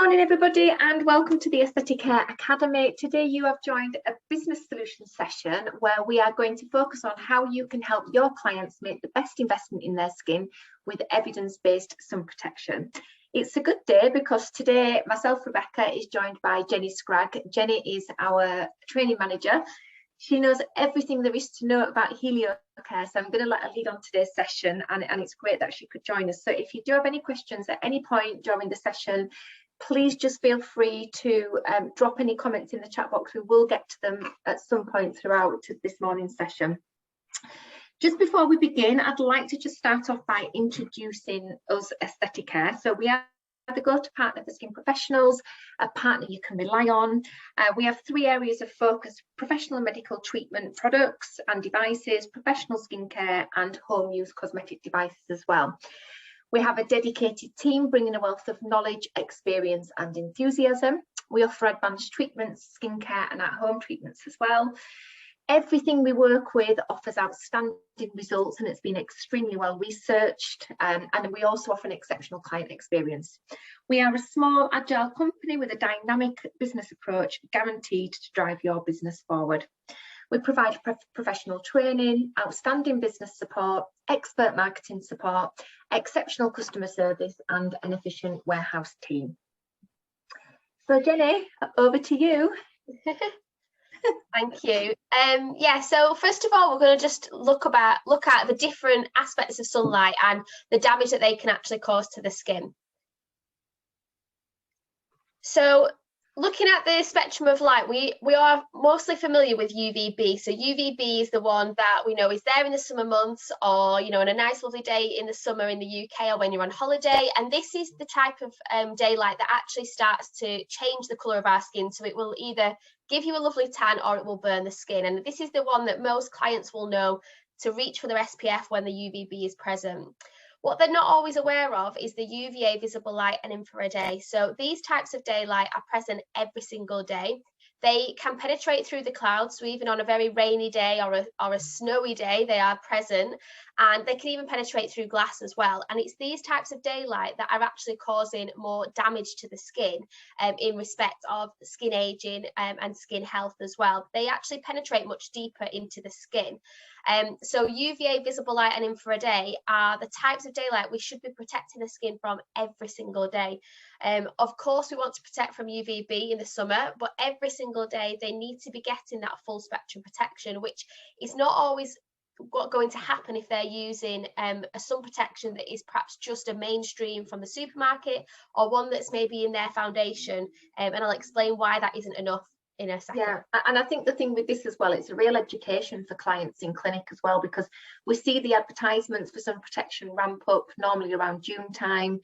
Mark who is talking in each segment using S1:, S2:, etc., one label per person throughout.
S1: morning, everybody, and welcome to the Heliocare Academy. Today you have joined a business solutions session where we are going to focus on how you can help your clients make the best investment in their skin with evidence-based sun protection. It's a good day because today myself, Rebecca, is joined by Jenny Scragg. Jenny is our training manager. She knows everything there is to know about Heliocare, so I'm going to let her lead on today's session, and it's great that she could join us. So if you do have any questions at any point during the session, please just feel free to drop any comments in the chat box. We will get to them at some point throughout this morning's session. Just before we begin, I'd like to just start off by introducing us Heliocare. So we are the go-to partner for skin professionals, a partner you can rely on. We have three areas of focus: professional and medical treatment products and devices, professional skincare, and home use cosmetic devices as well. We have a dedicated team bringing a wealth of knowledge, experience and enthusiasm. We offer advanced treatments, skincare and at-home treatments as well. Everything we work with offers outstanding results and it's been extremely well researched, and we also offer an exceptional client experience. We are a small, agile company with a dynamic business approach guaranteed to drive your business forward. We provide professional training, outstanding business support, expert marketing support, exceptional customer service and an efficient warehouse team. So Jenny, over to you.
S2: Thank you. So first of all, we're going to just look at the different aspects of sunlight and the damage that they can actually cause to the skin. So looking at the spectrum of light, we are mostly familiar with UVB. So UVB is the one that we know is there in the summer months, or on a nice lovely day in the summer in the UK, or when you're on holiday. And this is the type of daylight that actually starts to change the colour of our skin. So it will either give you a lovely tan or it will burn the skin. And this is the one that most clients will know to reach for their SPF when the UVB is present. What they're not always aware of is the UVA visible light and infrared A. So these types of daylight are present every single day. They can penetrate through the clouds, so even on a very rainy day or a snowy day, they are present, and they can even penetrate through glass as well. And it's these types of daylight that are actually causing more damage to the skin in respect of skin aging and skin health as well. They actually penetrate much deeper into the skin. So UVA visible light and infrared A are the types of daylight we should be protecting the skin from every single day. Of course, we want to protect from UVB in the summer, but every single day they need to be getting that full spectrum protection, which is not always going to happen if they're using a sun protection that is perhaps just a mainstream from the supermarket, or one that's maybe in their foundation, and I'll explain why that isn't enough in a second.
S1: Yeah, and I think the thing with this as well, it's a real education for clients in clinic as well, because we see the advertisements for sun protection ramp up normally around June time,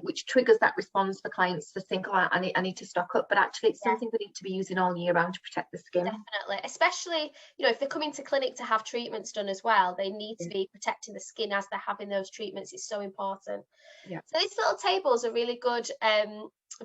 S1: which triggers that response for clients to think, oh, I need to stock up, but actually it's something they need to be using all year round to protect the skin.
S2: Definitely, especially if they're coming to clinic to have treatments done as well, they need to be protecting the skin as they're having those treatments. It's so important.
S1: Yeah. So
S2: these little tables are really good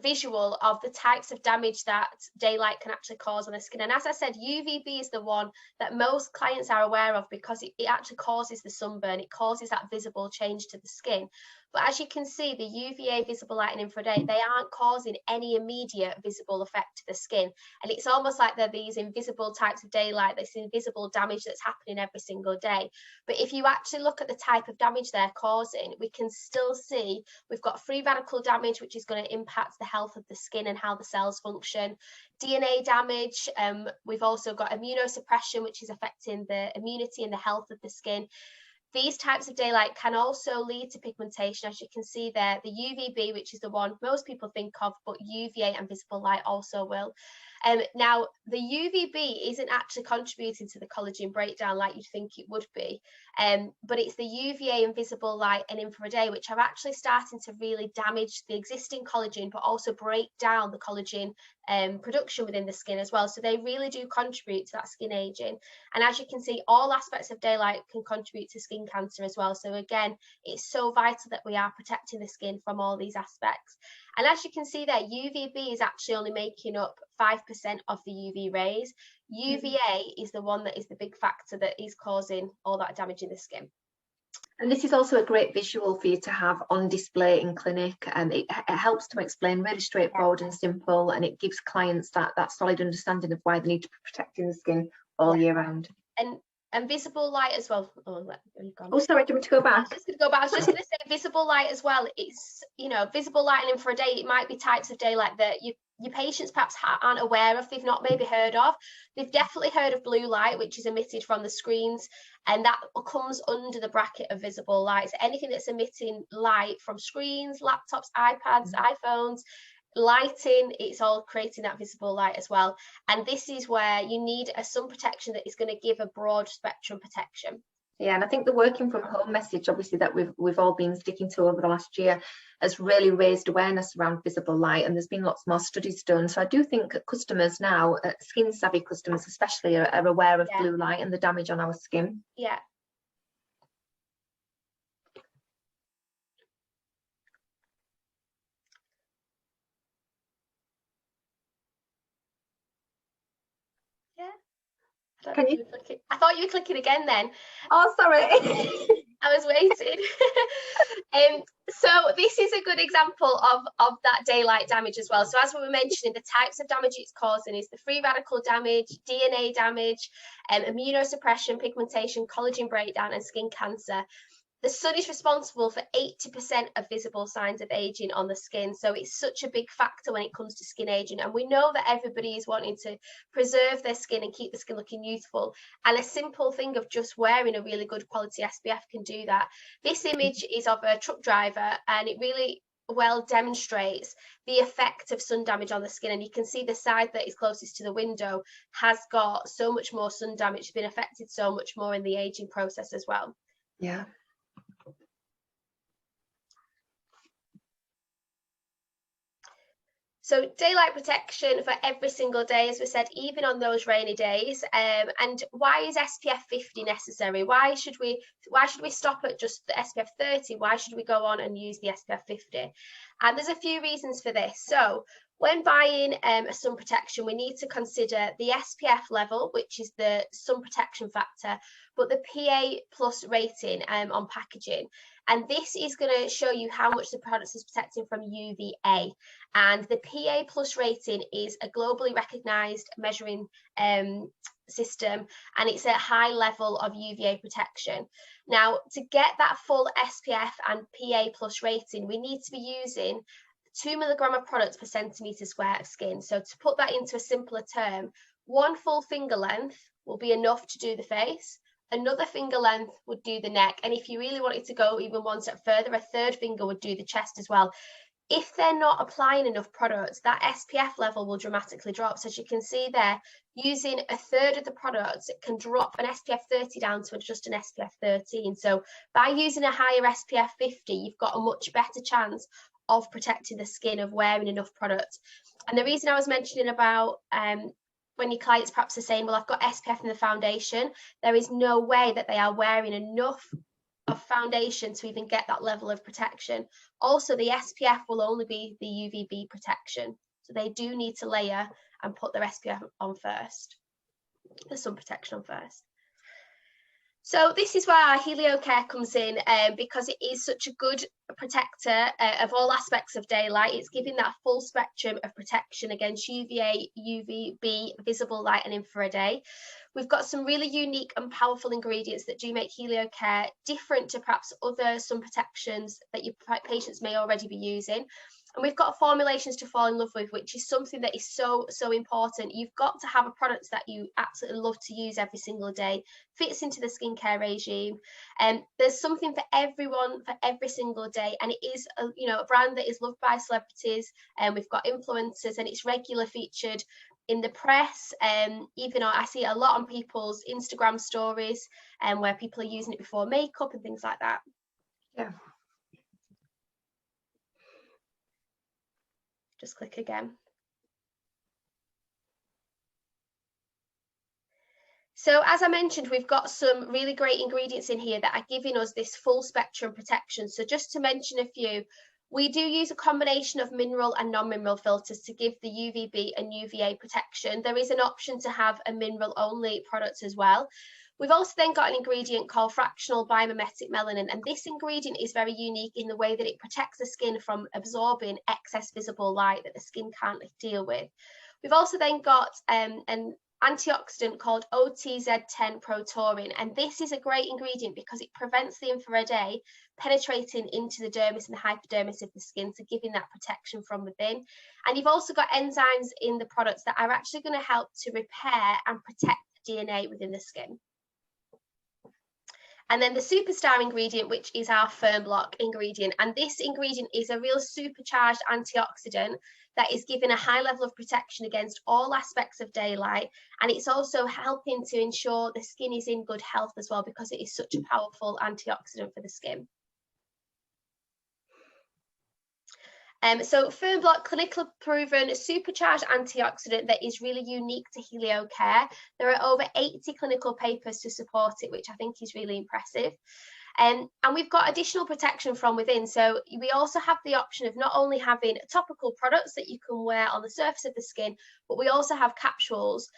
S2: visual of the types of damage that daylight can actually cause on the skin. And as I said, UVB is the one that most clients are aware of because it actually causes the sunburn. It causes that visible change to the skin. But as you can see, the UVA visible light and infrared, they aren't causing any immediate visible effect to the skin. And it's almost like they're these invisible types of daylight, this invisible damage that's happening every single day. But if you actually look at the type of damage they're causing, we can still see we've got free radical damage, which is going to impact the health of the skin and how the cells function. DNA damage, we've also got immunosuppression, which is affecting the immunity and the health of the skin. These types of daylight can also lead to pigmentation, as you can see there. The UVB, which is the one most people think of, but UVA and visible light also will. Now, the UVB isn't actually contributing to the collagen breakdown like you'd think it would be, but it's the UVA and visible light and infrared A which are actually starting to really damage the existing collagen, but also break down the collagen production within the skin as well. So they really do contribute to that skin aging. And as you can see, all aspects of daylight can contribute to skin cancer as well. So again, it's so vital that we are protecting the skin from all these aspects. And as you can see there, UVB is actually only making up 5% of the UV rays. UVA is the one that is the big factor that is causing all that damage in the skin.
S1: And this is also a great visual for you to have on display in clinic, and it helps to explain really straightforward and simple, and it gives clients that solid understanding of why they need to be protecting the skin all year round.
S2: And visible light as well.
S1: Oh, sorry, do you want me to go back?
S2: I was just going to go back. I was just going to say visible light as well. It's, you know, visible light and infrared, it might be types of daylight that your patients perhaps aren't aware of, they've not maybe heard of. They've definitely heard of blue light, which is emitted from the screens, and that comes under the bracket of visible light. So anything that's emitting light from screens, laptops, iPads, iPhones, lighting, it's all creating that visible light as well. And this is where you need a sun protection that is going to give a broad spectrum protection.
S1: Yeah, and I think the working from home message, obviously, that we've all been sticking to over the last year, has really raised awareness around visible light, and there's been lots more studies done. So I do think customers now, skin savvy customers especially, are aware of blue light and the damage on our skin.
S2: Yeah. I thought you were clicking again then.
S1: Oh, sorry.
S2: I was waiting. So this is a good example of that daylight damage as well. So as we were mentioning, the types of damage it's causing is the free radical damage, DNA damage, immunosuppression, pigmentation, collagen breakdown, and skin cancer. The sun is responsible for 80% of visible signs of aging on the skin. So it's such a big factor when it comes to skin aging. And we know that everybody is wanting to preserve their skin and keep the skin looking youthful. And a simple thing of just wearing a really good quality SPF can do that. This image is of a truck driver, and it really well demonstrates the effect of sun damage on the skin. And you can see the side that is closest to the window has got so much more sun damage, been affected so much more in the aging process as well.
S1: Yeah.
S2: So daylight protection for every single day, as we said, even on those rainy days. And why is SPF 50 necessary? Why should we stop at just the SPF 30? Why should we go on and use the SPF 50? And there's a few reasons for this. So when buying a sun protection, we need to consider the SPF level, which is the sun protection factor, but the PA plus rating on packaging. And this is going to show you how much the product is protecting from UVA. And the PA plus rating is a globally recognized measuring system, and it's a high level of UVA protection. Now, to get that full SPF and PA plus rating, we need to be using 2 milligram of products per centimetre square of skin. So to put that into a simpler term, 1 full finger length will be enough to do the face. Another finger length would do the neck. And if you really wanted to go even one step further, a 3rd finger would do the chest as well. If they're not applying enough products, that SPF level will dramatically drop. So as you can see there, using a 1/3 of the products, it can drop an SPF 30 down to just an SPF 13. So by using a higher SPF 50, you've got a much better chance of protecting the skin, of wearing enough product. And the reason I was mentioning about when your clients perhaps are saying, well, I've got SPF in the foundation, there is no way that they are wearing enough of foundation to even get that level of protection. Also, the SPF will only be the UVB protection. So they do need to layer and put their SPF on first, the sun protection on first. So this is where our Heliocare comes in, because it is such a good protector of all aspects of daylight. It's giving that full spectrum of protection against UVA, UVB, visible light and infrared A. We've got some really unique and powerful ingredients that do make Heliocare different to perhaps other sun protections that your patients may already be using. And we've got formulations to fall in love with, which is something that is so important. You've got to have a product that you absolutely love to use every single day, fits into the skincare regime. And there's something for everyone for every single day. And it is a brand that is loved by celebrities, and we've got influencers, and it's regular featured in the press. Even I see it a lot on people's Instagram stories, and where people are using it before makeup and things like that.
S1: Yeah.
S2: Just click again. So as I mentioned, we've got some really great ingredients in here that are giving us this full spectrum protection. So just to mention a few, we do use a combination of mineral and non-mineral filters to give the UVB and UVA protection. There is an option to have a mineral only product as well. We've also then got an ingredient called fractional biomimetic melanin, and this ingredient is very unique in the way that it protects the skin from absorbing excess visible light that the skin can't deal with. We've also then got an antioxidant called OTZ10 protaurin, and this is a great ingredient because it prevents the infrared A penetrating into the dermis and the hypodermis of the skin, so giving that protection from within. And you've also got enzymes in the products that are actually going to help to repair and protect the DNA within the skin. And then the superstar ingredient, which is our Firm Block ingredient. And this ingredient is a real supercharged antioxidant that is giving a high level of protection against all aspects of daylight. And it's also helping to ensure the skin is in good health as well, because it is such a powerful antioxidant for the skin. So Firm Block, clinically proven supercharged antioxidant that is really unique to Heliocare. There are over 80 clinical papers to support it, which I think is really impressive. And we've got additional protection from within. So we also have the option of not only having topical products that you can wear on the surface of the skin, but we also have capsules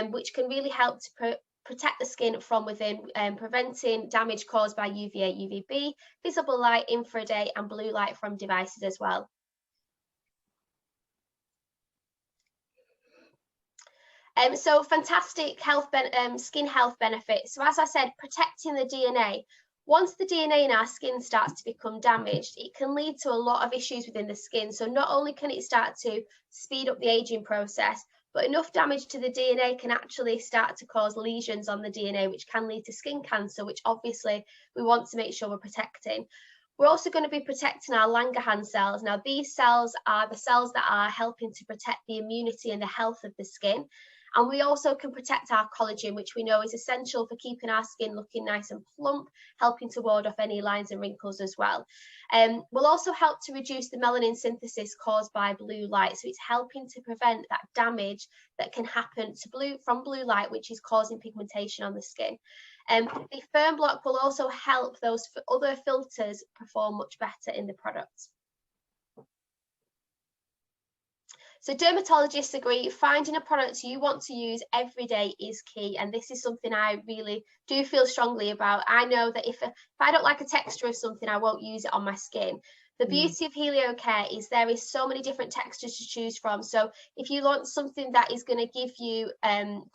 S2: which can really help to protect the skin from within, preventing damage caused by UVA, UVB, visible light, infrared A, and blue light from devices as well. So fantastic skin health benefits. So as I said, protecting the DNA. Once the DNA in our skin starts to become damaged, it can lead to a lot of issues within the skin. So not only can it start to speed up the aging process, but enough damage to the DNA can actually start to cause lesions on the DNA, which can lead to skin cancer, which obviously we want to make sure we're protecting. We're also going to be protecting our Langerhans cells. Now, these cells are the cells that are helping to protect the immunity and the health of the skin. And we also can protect our collagen, which we know is essential for keeping our skin looking nice and plump, helping to ward off any lines and wrinkles as well. Will also help to reduce the melanin synthesis caused by blue light. So it's helping to prevent that damage that can happen to from blue light, which is causing pigmentation on the skin. The Firm Block will also help those other filters perform much better in the product. So dermatologists agree finding a product you want to use every day is key, and this is something I really do feel strongly about. I know that if I don't like a texture of something, I won't use it on my skin. The beauty of Heliocare is there is so many different textures to choose from. So if you want something that is going to give you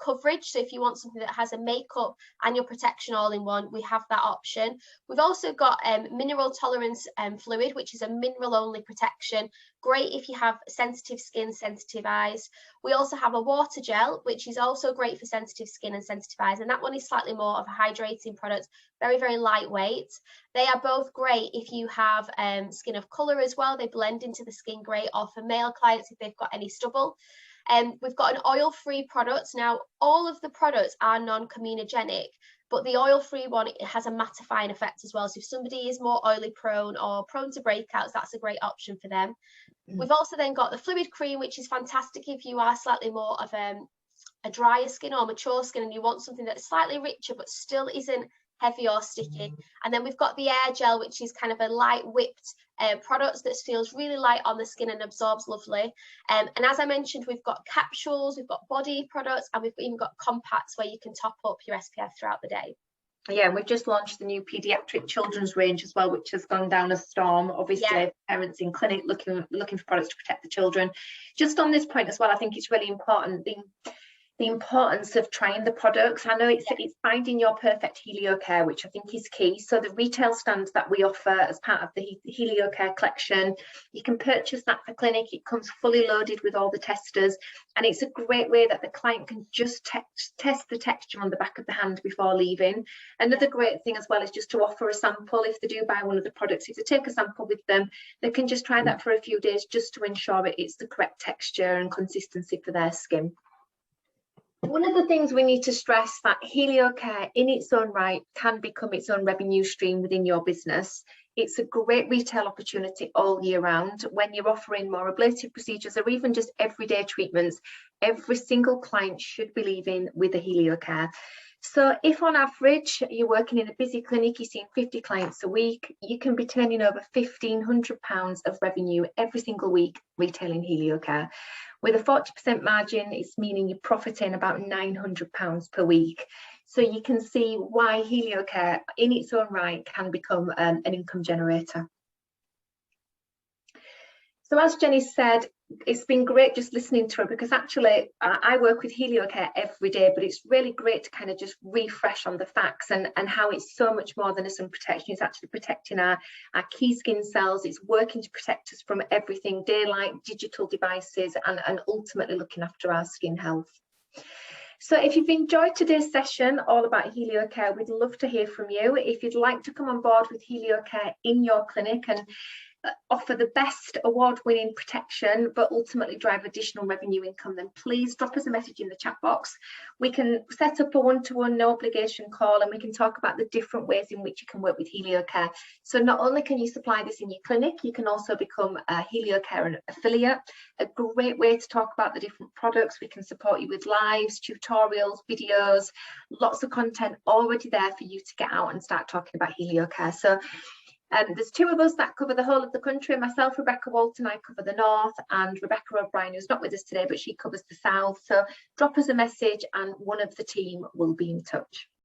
S2: coverage, so if you want something that has a makeup and your protection all in one, we have that option. We've also got mineral tolerance fluid, which is a mineral only protection. Great if you have sensitive skin, sensitive eyes. We also have a water gel, which is also great for sensitive skin and sensitive eyes. And that one is slightly more of a hydrating product, very, very lightweight. They are both great if you have skin of colour as well. They blend into the skin great, or for male clients if they've got any stubble. We've got an oil-free product. Now, all of the products are non-comedogenic, but the oil-free one, it has a mattifying effect as well. So if somebody is more oily prone or prone to breakouts, that's a great option for them. We've also then got the fluid cream, which is fantastic if you are slightly more of a drier skin or mature skin and you want something that's slightly richer but still isn't heavy or sticky. And then we've got the air gel, which is kind of a light whipped product that feels really light on the skin and absorbs lovely. And as I mentioned, we've got capsules, we've got body products, and we've even got compacts where you can top up your SPF throughout the day.
S1: Yeah, and we've just launched the new paediatric children's range as well, which has gone down a storm. Obviously, parents in clinic looking for products to protect the children. Just on this point as well, I think it's really important the importance of trying the products. I know it's finding your perfect Heliocare, which I think is key. So the retail stands that we offer as part of the Heliocare collection, you can purchase that for clinic. It comes fully loaded with all the testers, and it's a great way that the client can just test the texture on the back of the hand before leaving. Another great thing as well is just to offer a sample. If they do buy one of the products, if they take a sample with them, they can just try that for a few days just to ensure it's the correct texture and consistency for their skin. One of the things we need to stress that Heliocare in its own right can become its own revenue stream within your business. It's a great retail opportunity all year round. When you're offering more ablative procedures or even just everyday treatments, every single client should be leaving with a Heliocare. So if on average you're working in a busy clinic, you're seeing 50 clients a week, you can be turning over £1,500 of revenue every single week retailing Heliocare. With a 40% margin, it's meaning you're profiting about £900 per week. so you can see why Heliocare in its own right can become an income generator. So as Jenny said, it's been great just listening to her, because actually I work with Heliocare every day, but it's really great to kind of just refresh on the facts and how it's so much more than a sun protection. It's actually protecting our key skin cells. It's working to protect us from everything, daylight, digital devices, and ultimately looking after our skin health. So if you've enjoyed today's session all about Heliocare, we'd love to hear from you. If you'd like to come on board with Heliocare in your clinic and offer the best award-winning protection but ultimately drive additional revenue income, then please drop us a message in the chat box. We can set up a one-to-one no obligation call, and we can talk about the different ways in which you can work with Heliocare. So not only can you supply this in your clinic, you can also become a Heliocare affiliate. A great way to talk about the different products. We can support you with lives, tutorials, videos, lots of content already there for you to get out and start talking about Heliocare. So there's two of us that cover the whole of the country. Myself, Rebecca Walton, I cover the north, and Rebecca O'Brien, who's not with us today, but she covers the south. So drop us a message and one of the team will be in touch.